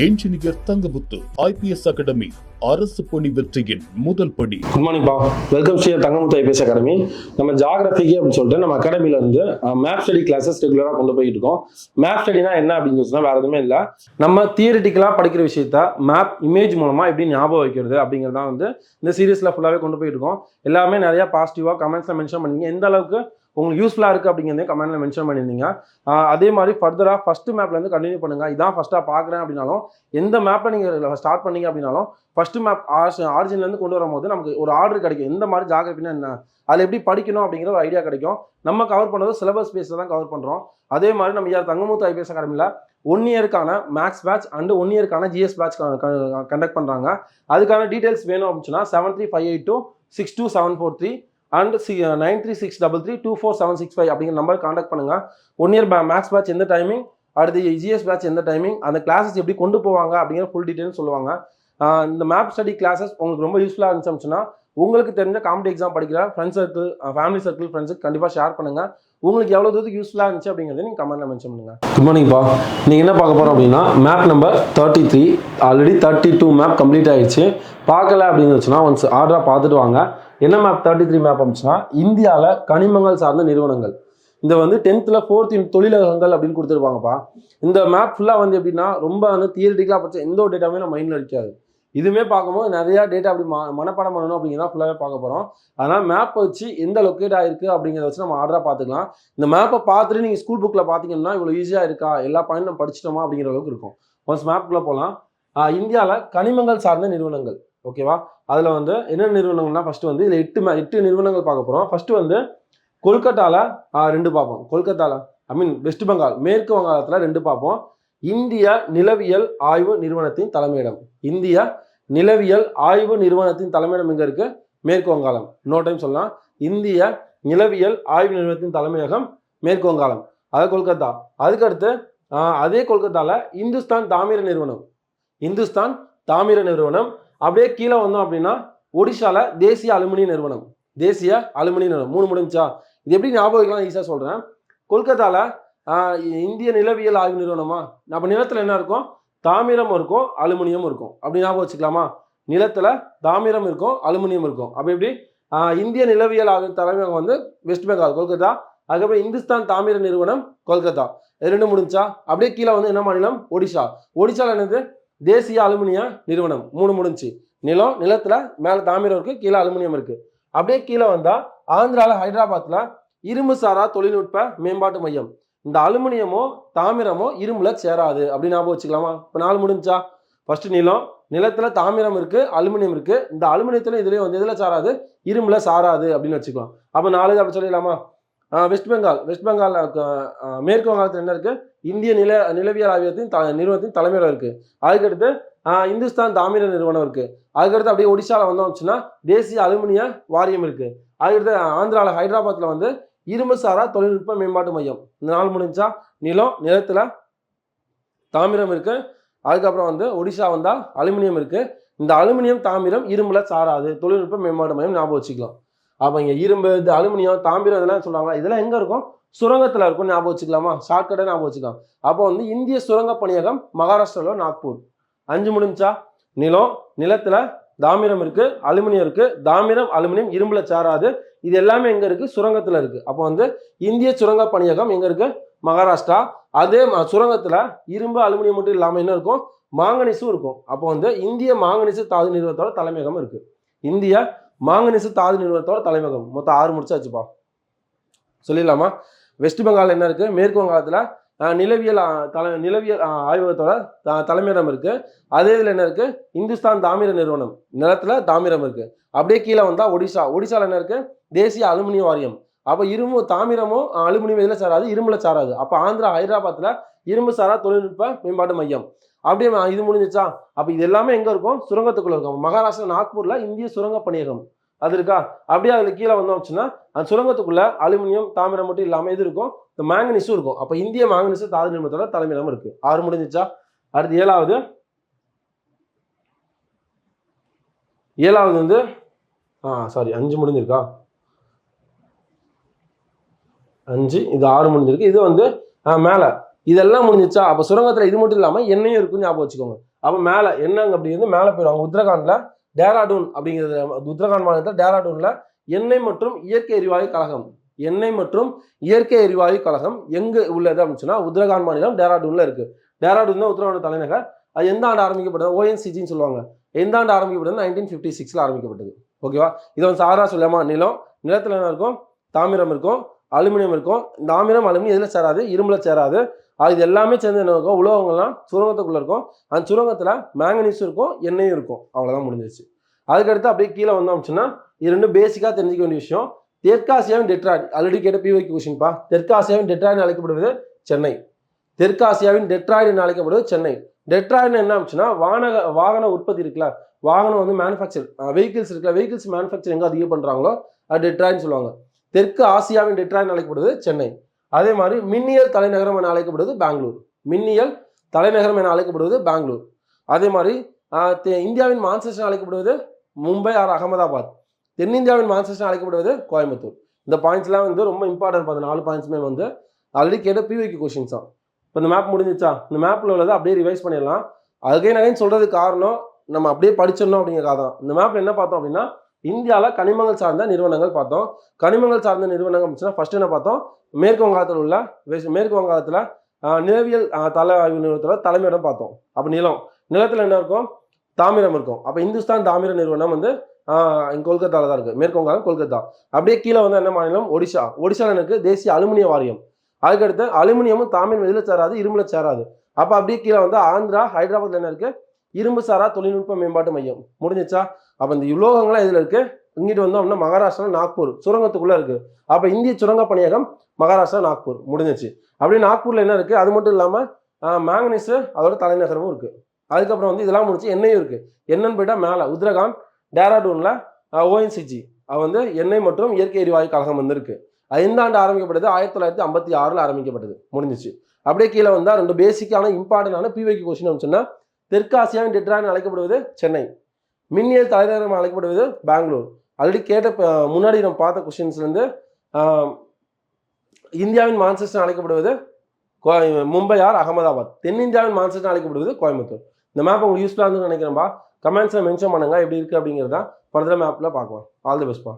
Engineer Thangamuthu IPS academy அரசு பணி வெற்றியின் முதல் படி. குட் மார்னிங் பா, welcome Sri Thangamuthu IPS academy. நம்ம ஜாகிரபிக்கு அப்படின்னு சொல்லிட்டு நம்ம அகாடமில இருந்து மேப் ஸ்டடி கிளாஸஸ் ரெகுலராக கொண்டு போயிட்டு இருக்கோம். மேப் ஸ்டடினா என்ன அப்படின்னு சொன்னா வேற எதுவுமே இல்லை, நம்ம தியரிட்டிக்கலா படிக்கிற விஷயத்த மேப் இமேஜ் மூலமா எப்படி ஞாபகம் வைக்கிறது அப்படிங்கிறதான் இந்த சீரீஸ்ல ஃபுல்லாவே கொண்டு போயிட்டு இருக்கோம். எல்லாமே நிறைய பாசிட்டிவா கமெண்ட்ஸ்ல மென்ஷன் பண்ணீங்க, எந்த அளவுக்கு உங்களுக்கு யூஸ்ஃபுல்லாக இருக்குது அப்படிங்கிறதே கமெண்ட்ல மென்ஷன் பண்ணியிருந்தீங்க. அதே மாதிரி ஃபர்தராக ஃபர்ஸ்ட் மேப்லேருந்து கண்டினியூ பண்ணுங்கள். இதான் ஃபஸ்ட்டாக பார்க்குறேன் அப்படின்னாலும், எந்த மேப்பை நீங்கள் ஸ்டார்ட் பண்ணீங்க அப்படின்னாலும் ஃபர்ஸ்ட் மேப் ஆரிஜின்லேருந்து கொண்டு வரும்போது நமக்கு ஒரு ஆர்டர் கிடைக்கும். எந்த மாதிரி ஜாகிரபினா என்ன, அதில் எப்படி படிக்கணும் அப்படிங்கிற ஒரு ஐடியா கிடைக்கும். நம்ம கவர் பண்ணுறது சிலபஸ் பேஸில் தான் கவர் பண்ணுறோம். அதே மாதிரி நம்ம தங்கமுத்து ஐபிஎஸ் அகாடமியில் 1 இயருக்கான மேக்ஸ் பேட்ச் அண்ட் 1 இயருக்கான ஜிஎஸ் பேட்ச் கண்டக்ட் பண்ணுறாங்க. அதுக்கான டீட்டெயில்ஸ் வேணும் அப்படின்னா 7358262743 அண்ட் 9363324765 அப்படிங்கிற நம்பர் கான்டாக்ட் பண்ணுங்க. 1 இயர் மேக்ஸ் பேட்ச் எந்த டைமிங், அடுத்து ஜிஎஸ் பேட்ச் எந்த டைமிங், அந்த கிளாஸஸ் எப்படி கொண்டு போவாங்க அப்படிங்கிற ஃபுல் டீட்டெயில் சொல்லுவாங்க. இந்த மேப் ஸ்டடி கிளாஸஸ் உங்களுக்கு ரொம்ப யூஸ்ஃபுல்லாக இருந்துச்சுன்னா உங்களுக்கு தெரிஞ்ச காம்படிட்டிவ் எக்ஸாம் படிக்கிற ஃப்ரெண்ட்ஸ் சர்க்கிள், ஃபேமிலி சர்க்கிள், ஃப்ரெண்ட்ஸுக்கு கண்டிப்பாக ஷேர் பண்ணுங்க. உங்களுக்கு எவ்வளோ தூரத்துக்கு யூஸ்ஃபுல்லாக இருந்துச்சு அப்படிங்கிறத நீங்கள் கமெண்ட்ல மென்ஷன் பண்ணுங்க. குட் மார்னிங் பா, நீங்கள் என்ன பார்க்க போகிறோம் அப்படின்னா map number 33. Already 32 map complete ஆயிடுச்சு. பார்க்கல அப்படிங்கிறச்சுன்னா ஒன்ஸ் ஆர்டராக பார்த்துட்டு வாங்க. என்ன மேப் 33 மேப் அப்படின்னா இந்தியாவில் கனிமங்கள் சார்ந்த நிறுவனங்கள். இந்த 10th 4th தொழிலகங்கள் அப்படின்னு கொடுத்துருப்பாங்கப்பா. இந்த மேப் ஃபுல்லாக எப்படின்னா ரொம்ப தியரிட்டிக்கலாக படிச்ச எந்த ஒரு டேட்டாவுமே நம்ம மைண்டில் இருக்காது. இதுவுமே பார்க்கும்போது நிறையா டேட்டா அப்படி மனப்பாடம் பண்ணணும் அப்படிங்கிறத ஃபுல்லாகவே பார்க்க போகிறோம். அதனால் மேப் வச்சு எந்த லொக்கேட் ஆகிருக்கு அப்படிங்கிறத வச்சு நம்ம ஆர்டராக பார்த்துக்கலாம். இந்த மேப்பை பார்த்துட்டு நீங்கள் ஸ்கூல் புக்கில் பார்த்தீங்கன்னா இவ்வளோ ஈஸியாக இருக்கா, எல்லா பாயிண்ட் நம்ம படிச்சிட்டோமா அப்படிங்கிற அளவுக்கு இருக்கும். ஒன்ஸ் மேப்புக்குள்ளே போகலாம். இந்தியாவில் கனிமங்கள் சார்ந்த நிறுவனங்கள், ஓகேவா? அதில் என்ன நிறுவனங்கள்னா ஃபர்ஸ்ட் இதில் 8 நிறுவனங்கள் பார்க்க போகிறோம். ஃபர்ஸ்ட் கொல்கத்தாவில் 2 பார்ப்போம். கொல்கத்தாவில் வெஸ்ட் பெங்கால், மேற்கு வங்காளத்தில் 2 பார்ப்போம். இந்திய நிலவியல் ஆய்வு நிறுவனத்தின் தலைமையிடம். இந்திய நிலவியல் ஆய்வு நிறுவனத்தின் தலைமையிடம் எங்கே இருக்குது? மேற்கு வங்காளம். இன்னொரு டைம் சொல்லலாம், இந்திய நிலவியல் ஆய்வு நிறுவனத்தின் தலைமையகம் மேற்கு வங்காளம், அது கொல்கத்தா. அதுக்கடுத்து அதே கொல்கத்தாவில் இந்துஸ்தான் தாமிர நிறுவனம். இந்துஸ்தான் தாமிர நிறுவனம். அப்படியே கீழே வந்தோம் அப்படின்னா ஒடிஷாவில் தேசிய அலுமினிய நிறுவனம். தேசிய அலுமினிய நிறுவனம் 3 முடிஞ்சா. இது எப்படி ஞாபகம் வைக்கலாம் ஈஸியாக சொல்கிறேன். கொல்கத்தாவில் இந்திய நிலவியல் ஆய்வு நிறுவனமா, நம்ம நிலத்தில் என்ன இருக்கும்? தாமிரம் இருக்கும், அலுமினியம் இருக்கும். அப்படி ஞாபகம் வச்சுக்கலாமா? நிலத்தில் தாமிரம் இருக்கும், அலுமினியம் இருக்கும். அப்படி எப்படி இந்திய நிலவியல் ஆய்வு தலைமையகம் வெஸ்ட் பெங்கால், கொல்கத்தா. அதுக்கப்புறம் இந்துஸ்தான் தாமிர நிறுவனம் கொல்கத்தா. 2 முடிஞ்சா. அப்படியே கீழே என்ன மாநிலம்? ஒடிஷா. ஒடிஷாவில் என்னது? தேசிய அலுமினிய நிறுவனம் 3 முடிஞ்சு. நிலத்தில் மேலே தாமிரம் இருக்குது, கீழே அலுமினியம் இருக்குது. அப்படியே கீழே வந்தால் ஆந்திராவில் ஹைதராபாத்தில் இரும்பு சாரா தொழில்நுட்ப மேம்பாட்டு மையம். இந்த அலுமினியமோ தாமிரமோ இரும்புல சேராது அப்படின்னு ஞாபகம் வச்சுக்கலாமா? இப்போ 4 முடிஞ்சா. ஃபர்ஸ்ட் நிலத்தில் தாமிரம் இருக்குது, அலுமினியம் இருக்குது. இந்த அலுமினியத்தில் இதுலேயும் எதில் சாராது? இரும்புல சாராது அப்படின்னு வச்சுக்கலாம். அப்போ 4 அப்படி சொல்லிடலாமா? வெஸ்ட் பெங்கால் மேற்கு வங்காளத்தில் என்ன இருக்குது? இந்திய நிலவியல் ஆய்வகத்தின் நிறுவனத்தின் தலைமையில் இருக்குது. அதுக்கடுத்து இந்துஸ்தான் தாமிர நிறுவனம் இருக்குது. அதுக்கடுத்து அப்படியே ஒடிஷாவில் வந்தோம்னா தேசிய அலுமினிய வாரியம் இருக்குது. அதுக்கடுத்து ஆந்திராவில் ஹைதராபாத்தில் இரும்பு சாரா தொழில்நுட்ப மேம்பாட்டு மையம். இந்த 4 முடிஞ்சா. நிலத்தில் தாமிரம் இருக்குது. அதுக்கப்புறம் ஒடிஷா வந்தால் அலுமினியம் இருக்குது. இந்த அலுமினியம் தாமிரம் இரும்புல சாராது, தொழில்நுட்ப மேம்பாட்டு மையம் ஞாபகம் வச்சுக்கலாம். அப்போ இங்கே இரும்பு, இது அலுமினியம், தாமிரம் இதெல்லாம் சொல்கிறாங்க. இதெல்லாம் எங்கே இருக்கும்? சுரங்கத்தில் இருக்கும். ஞாபகம் வச்சுக்கலாமா? ஷார்ட்கட்டை ஞாபகம் வச்சுக்கலாம். அப்போ இந்திய சுரங்க பணியகம் மகாராஷ்டிராவில் நாக்பூர். 5 முடிஞ்சா. நிலத்தில் தாமிரம் இருக்குது, அலுமினியம் இருக்குது. தாமிரம் அலுமினியம் இரும்புல சாராது. இது எல்லாமே எங்கே இருக்குது? சுரங்கத்தில் இருக்குது. அப்போ இந்திய சுரங்க பணியகம் எங்கே இருக்குது? மகாராஷ்டிரா. அதே சுரங்கத்தில் இரும்பு அலுமினியம் மட்டும் இல்லாமல் என்ன இருக்கும்? மாங்கனீஸும் இருக்கும். அப்போ இந்திய மாங்கனீசு தாது நிறுவனத்தோட தலைமையகம் இருக்குது. இந்திய மாங்கனீசு தாது நிறுவனத்தோட தலைமையகம். மொத்தம் 6 முடிச்சாச்சுப்பா. சொல்லிடலாமா? வெஸ்ட் பெங்கால் என்ன இருக்குது? மேற்கு வங்காளத்தில் நிலவியல் ஆய்வகத்தோட தலைமையிடம் இருக்குது. அதே இதில் என்ன இருக்குது? இந்துஸ்தான் தாமிர நிறுவனம். நிலத்தில் தாமிரம் இருக்குது. அப்படியே கீழே வந்தால் ஒடிஷாவில் என்ன இருக்குது? தேசிய அலுமினிய வாரியம். அப்போ இரும்பு தாமிரமோ அலுமினியம் இதில் சாராது, இரும்புல சாராது. அப்போ ஆந்திரா ஹைதராபாத்தில் இரும்பு சாரா தொழில்நுட்ப மேம்பாட்டு மையம். அப்படியே இது முடிஞ்சிச்சா. அப்போ இது எல்லாமே எங்கே இருக்கும்? சுரங்கத்துக்குள்ள இருக்கும். மகாராஷ்டிரா நாக்பூரில் இந்திய சுரங்க பணியகம் அது இருக்கா. அப்படியே அதில் கீழே வந்தோம்னா அந்த சுரங்கத்துக்குள்ள அலுமினியம் தாமிரம் மட்டும் இல்லாமல் இது இருக்கும், இந்த மேங்கனீஸும் இருக்கும். அப்போ இந்திய மாங்கனீசு தாது நிறுவனத்தோட தலைமையிடம் இருக்கு. 6 முடிஞ்சிச்சா. அடுத்து 7வது 5 முடிஞ்சிருக்கா? 5 இது 6 முடிஞ்சிருக்கு. இது மேலே இதெல்லாம் முடிஞ்சிச்சா? அப்போ சுரங்கத்தில் இது மட்டும் இல்லாமல் எண்ணெயும் இருக்குன்னு ஞாபகம் வச்சுக்கோங்க. அப்போ மேலே என்னங்க அப்படி வந்து மேலே போயிடுவாங்க. உத்தரகாண்டில் டேராடூன் அப்படிங்கிறது, உத்தரகாண்ட் மாநிலத்தில் டேராடூனில் எண்ணெய் மற்றும் இயற்கை எரிவாயு கழகம், எண்ணெய் மற்றும் இயற்கை எரிவாயு கழகம் எங்கே உள்ளது அப்படின்னா உத்தரகாண்ட் மாநிலம் டேராடூனில் இருக்குது. டேராடூன் தான் உத்தரகாண்ட் தலைநகர். அது எந்த ஆண்டு ஆரம்பிக்கப்பட்டது? ONGCன்னு சொல்லுவாங்க. எந்த ஆண்டு ஆரம்பிக்கப்பட்டது? 1956 ஆரம்பிக்கப்பட்டது. ஓகேவா? இது வந்து சாதாரண சொல்லாமா? நிலத்தில் என்ன இருக்கும்? தாமிரம் இருக்கும், அலுமினியம் இருக்கும். தாமிரம் அலுமினியம் எதில் சேராது? இரும்புல சேராது. இது எல்லாமே சேர்ந்து என்ன இருக்கும்? உலோகங்கள்லாம் சுரங்கத்துக்குள்ளே இருக்கும். அந்த சுரங்கத்தில் மேங்கனீஸும் இருக்கும், எண்ணெயும் இருக்கும். அவ்வளோதான் முடிஞ்சிருச்சு. அதுக்கடுத்து அப்படியே கீழே வந்தோம் அப்படின்னா இது ரெண்டும் பேசிக்காக தெரிஞ்சிக்க வேண்டிய விஷயம். தெற்காசியாவின் டெட்ராய்டு, ஆல்ரெடி கேட்ட பிவைக்கு கொஸ்டின்ப்பா. தெற்காசியாவின் டெட்ராய்டு அழைக்கப்படுவது சென்னை. தெற்காசியாவின் டெட்ராய்டு என்று அழைக்கப்படுவது சென்னை. டெட்ராய்டு என்ன அப்படின்னா வாகன உற்பத்தி இருக்குல்ல, வாகனம் வந்து மேனுஃபேக்சர், வெஹிக்கிள்ஸ் இருக்குல்ல, வெஹிக்கிள்ஸ் மேனுஃபேக்சர் எங்கே அதிகம் பண்ணுறாங்களோ அது டெட்ராய்டுன்னு சொல்லுவாங்க. தெற்கு ஆசியாவின் டெட்ராய்டு அழைக்கப்படுவது சென்னை. அதே மாதிரி மின்னியல் தலைநகரம் என அழைக்கப்படுவது பெங்களூர். மின்னியல் தலைநகரம் என அழைக்கப்படுவது பெங்களூர். அதே மாதிரி இந்தியாவின் மான்செஸ்டர் அழைக்கப்படுவது மும்பை ஆர் அகமதாபாத். தென்னிந்தியாவின் மான்செஸ்டர் அழைக்கப்படுவது கோயம்புத்தூர். இந்த பாயிண்ட்ஸ்லாம் வந்து ரொம்ப இம்பார்ட்டன்ட். அந்த 4 பாயிண்ட்ஸுமே வந்து ஆல்ரெடி கேட்ட பிவைக்கு கொஸ்டின்ஸ் தான். இப்போ இந்த மேப் முடிஞ்சிச்சா? இந்த மேப்பில் உள்ளதை அப்படியே ரிவைஸ் பண்ணிடலாம். அகைன் சொல்கிறதுக்கு காரணம் நம்ம அப்படியே படிச்சிடணும் அப்படிங்கிறக்காக தான். இந்த மேப்பில் என்ன பார்த்தோம் அப்படின்னா இந்தியாவில் கனிமங்கள் சார்ந்த நிறுவனங்கள் பார்த்தோம். கனிமங்கள் சார்ந்த நிறுவனங்கள் அப்படின்னா ஃபர்ஸ்ட் என்ன பார்த்தோம்? மேற்கு வங்காளத்தில் உள்ள மேற்கு வங்காளத்தில் நிலவியல் தலை ஆய்வு நிறுவனத்தோட தலைமையிடம் பார்த்தோம். அப்போ நிலத்தில் என்ன இருக்கும்? தாமிரம் இருக்கும். அப்போ இந்துஸ்தான் தாமிர நிறுவனம் வந்து கொல்கத்தாவில் தான் இருக்குது. மேற்கு வங்காளம் கொல்கத்தா. அப்படியே கீழே வந்து என்ன மாநிலம்? ஒடிஷா. ஒடிஷாவில் எனக்கு தேசிய அலுமினிய வாரியம். அதுக்கடுத்து அலுமினியமும் தாமிரம் எதில் சேராது? இரும்புல சேராது. அப்போ அப்படியே கீழே வந்து ஆந்திரா ஹைதராபாத்தில் என்ன இருக்குது? இரும்பு சாரா தொழில்நுட்ப மேம்பாட்டு மையம். முடிஞ்சிச்சா? அப்போ இந்த உலோகங்கள்லாம் இதில் இருக்குது. இங்கிட்டு வந்தோம் அப்படின்னா மகாராஷ்டிரா நாக்பூர் சுரங்கத்துக்குள்ளே இருக்குது. அப்போ இந்திய சுரங்க பணியகம் மகாராஷ்டிரா நாக்பூர். முடிஞ்சிச்சு. அப்படியே நாக்பூரில் என்ன இருக்குது? அது மட்டும் இல்லாமல் மேங்கனீஸு அதோட தலைநகரமும் இருக்குது. அதுக்கப்புறம் வந்து இதெல்லாம் முடிச்சு எண்ணெயும் இருக்குது. என்னன்னு போயிட்டால் மேலே உத்தரகாண்ட் டேராடூனில் ONGC அது வந்து எண்ணெய் மற்றும் இயற்கை எரிவாயு கழகம் வந்து இருக்குது. அது எந்த ஆண்டு ஆரம்பிக்கப்பட்டது? 1956 ஆரம்பிக்கப்பட்டது. முடிஞ்சிச்சு. அப்படியே கீழே வந்தால் 2 பேசிக்கான இம்பார்ட்டன்டான பிவைக்கு கொஸ்டின் அப்படின்னா தெற்காசியாவின் டெட்ராய்டு அழைக்கப்படுவது சென்னை. மின்னியல் தலைநகரம் அழைக்கப்படுவது பெங்களூர். ஆல்ரெடி கேட்ட முன்னாடி நம்ம பார்த்த கொஸ்டின்ஸ்லேருந்து இந்தியாவின் மான்செஸ்டர் அழைக்கப்படுவது மும்பை ஆர் அகமதாபாத். தென்னிந்தியாவின் மான்செஸ்டர் அழைக்கப்படுவது கோயம்புத்தூர். இந்த மேப் உங்களுக்கு யூஸ்ஃபுல்லாக இருந்துன்னு நினைக்கிறேன்பா. கமெண்ட்ஸில் மென்ஷன் பண்ணுங்க எப்படி இருக்குது அப்படிங்கிறத ஃபர்தர் மேப்பில் பார்க்கலாம். All the பெஸ்ட்பா.